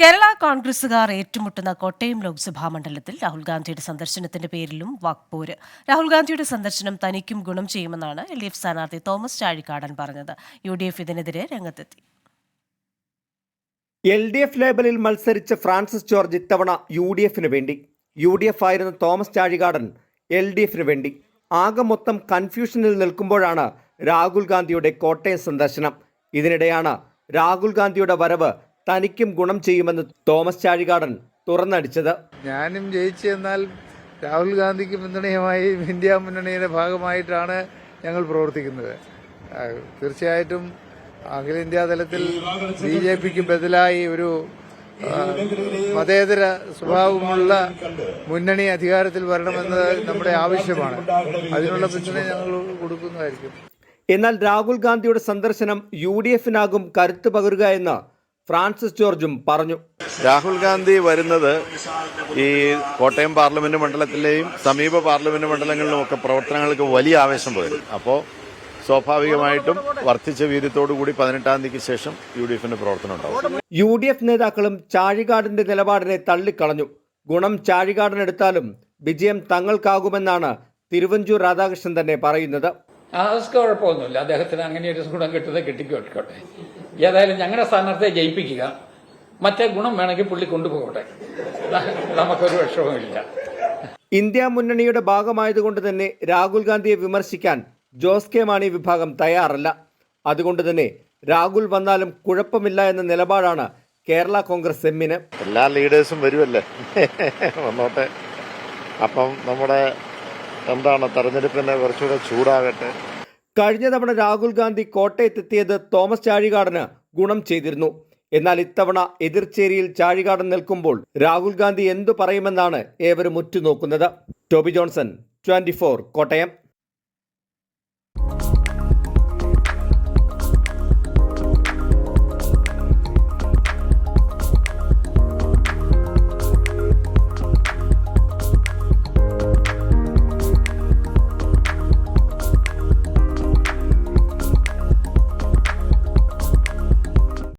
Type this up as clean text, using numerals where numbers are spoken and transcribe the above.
കേരള കോൺഗ്രസുകാർ ഏറ്റുമുട്ടുന്ന കോട്ടയം ലോക്സഭാ മണ്ഡലത്തിൽ രാഹുൽ ഗാന്ധിയുടെ സന്ദർശനത്തിന്റെ പേരിലും വാക്പോര്. രാഹുൽ ഗാന്ധിയുടെ സന്ദർശനം തനിക്കും ഗുണം ചെയ്യുമെന്നാണ് LDF സ്ഥാനാർത്ഥി തോമസ് ചാഴികാടൻ പറഞ്ഞത്. UDF ഇതിനെതിരെ രംഗത്തെത്തി. LDF ലേബലിൽ മത്സരിച്ച ഫ്രാൻസിസ് ജോർജ് ഇത്തവണ UDFന് വേണ്ടി. UDF ആയിരുന്ന തോമസ് ചാഴികാടൻ LDFന് വേണ്ടി. ആകെ മൊത്തം കൺഫ്യൂഷനിൽ നിൽക്കുമ്പോഴാണ് രാഹുൽ ഗാന്ധിയുടെ കോട്ടയം സന്ദർശനം. ഇതിനിടെയാണ് രാഹുൽ ഗാന്ധിയുടെ വരവ് തനിക്കും ഗുണം ചെയ്യുമെന്ന് തോമസ് ചാഴികാടൻ തുറന്നടിച്ചത്. ഞാനും ജയിച്ചു എന്നാൽ രാഹുൽ ഗാന്ധിക്ക് പിന്തുണയുമായി ഇന്ത്യ മുന്നണിയുടെ ഭാഗമായിട്ടാണ് ഞങ്ങൾ പ്രവർത്തിക്കുന്നത്. തീർച്ചയായിട്ടും അഖിലേന്ത്യാ തലത്തിൽ BJPക്ക് ബദലായി ഒരു മതേതര സ്വഭാവമുള്ള മുന്നണി അധികാരത്തിൽ വരണമെന്നത് നമ്മുടെ ആവശ്യമാണ്. അതിനുള്ള പിന്തുണ ഞങ്ങൾ കൊടുക്കുന്നതായിരിക്കും. എന്നാൽ രാഹുൽ ഗാന്ധിയുടെ സന്ദർശനം UDFനാകും കരുത്ത് പകരുക എന്ന് ഫ്രാൻസിസ് ജോർജും പറഞ്ഞു. രാഹുൽ ഗാന്ധി വരുന്നത് ഈ കോട്ടയം പാർലമെന്റ് മണ്ഡലത്തിലെയും സമീപ പാർലമെന്റ് മണ്ഡലങ്ങളിലുമൊക്കെ പ്രവർത്തനങ്ങൾക്ക് വലിയ ആവേശം പകരും. അപ്പോൾ സ്വാഭാവികമായിട്ടും വർദ്ധിച്ച വീര്യത്തോടുകൂടി 18-ാം തീയതിക്ക് ശേഷം UDFന്റെ പ്രവർത്തനം ഉണ്ടാവും. UDF നേതാക്കളും ചാഴികാടന്റെ നിലപാടിനെ തള്ളിക്കളഞ്ഞു. ഗുണം ചാഴികാടനെടുത്താലും വിജയം തങ്ങൾക്കാകുമെന്നാണ് തിരുവഞ്ചൂർ രാധാകൃഷ്ണൻ തന്നെ പറയുന്നത്. കുഴപ്പമൊന്നുമില്ല, അദ്ദേഹത്തിന് അങ്ങനെ ഒരു ഗുണം കിട്ടുന്നത് കിട്ടിക്കോട്ടെ. ഏതായാലും ഞങ്ങളുടെ സ്ഥാനാർത്ഥിയെ ജയിപ്പിക്കുക, മറ്റേ ഗുണം വേണമെങ്കിൽ പുള്ളി കൊണ്ടുപോകട്ടെ, നമുക്കൊരു വിഷമവുമില്ല. ഇന്ത്യ മുന്നണിയുടെ ഭാഗമായതുകൊണ്ട് തന്നെ രാഹുൽ ഗാന്ധിയെ വിമർശിക്കാൻ ജോസ് കെ മാണി വിഭാഗം തയ്യാറല്ല. അതുകൊണ്ട് തന്നെ രാഹുൽ വന്നാലും കുഴപ്പമില്ല എന്ന നിലപാടാണ് കേരള കോൺഗ്രസ് എമ്മിന്. എല്ലാ ലീഡേഴ്സും വരുമല്ലേ, വന്നോട്ടെ. അപ്പം നമ്മുടെ തെരഞ്ഞെടുപ്പിനെ കുറച്ചുകൂടെ ചൂടാകട്ടെ. കഴിഞ്ഞ തവണ രാഹുൽ ഗാന്ധി കോട്ടയത്തെത്തിയത് തോമസ് ചാഴികാടന് ഗുണം ചെയ്തിരുന്നു. എന്നാൽ ഇത്തവണ എതിർചേരിയിൽ ചാഴികാടൻ നിൽക്കുമ്പോൾ രാഹുൽ ഗാന്ധി എന്തു പറയുമെന്നാണ് ഏവരും ഉറ്റുനോക്കുന്നത്. ടോബി ജോൺസൺ, 24, കോട്ടയം.